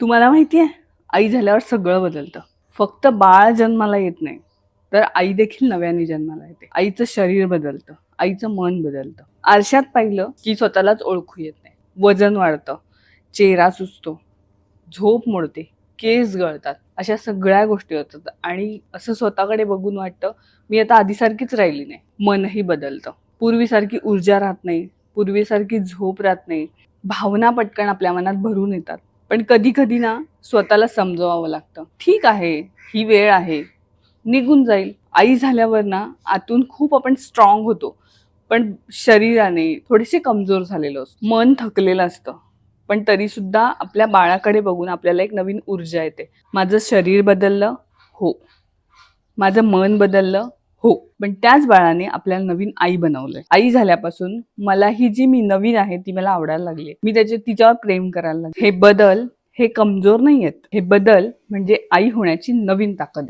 तुम्हाला माहितीये, आई झाल्यावर सगळं बदलतं. फक्त बाळ जन्माला येत नाही, तर आई देखील नव्याने जन्माला येते. आईचं शरीर बदलतं, आईचं मन बदलतं. आरशात पाहिलं की स्वतःलाच ओळखू येत नाही. वजन वाढतं, चेहरा सुजतो, झोप मोडते, केस गळतात. अशा सगळ्या गोष्टी होतात आणि असं स्वतःकडे बघून वाटतं, मी आता आधीसारखीच राहिली नाही. मनही बदलतं. पूर्वीसारखी ऊर्जा राहत नाही, पूर्वीसारखी झोप राहत नाही. भावना पटकन आपल्या मनात भरून येतात. पण कधी-कधी ना स्वतःला समजवावं लागतं. ठीक आहे, ही वेळ आहे, निघून जाईल. आई झाल्यावर ना आतून खूप आपण स्ट्रॉंग होतो. पण शरीराने थोडेसे कमजोर झालेलो असतो. मन थकलेलं असतं. पण तरीसुद्धा आपल्या बाळाकडे बघून आपल्याला एक नवीन ऊर्जा येते. माझं शरीर बदललं? हो. माझं मन बदललं? हो. पण त्याच बाळाने आपल्याला नवीन आई बनवलंय. आई झाल्यापासून मला ही जी मी नवीन आहे ती मला आवडायला लागली. मी तिच्यावर प्रेम करायला लागले. हे बदल हे कमजोर नाहीयेत. हे बदल म्हणजे आई होण्याची नवीन ताकद आहे.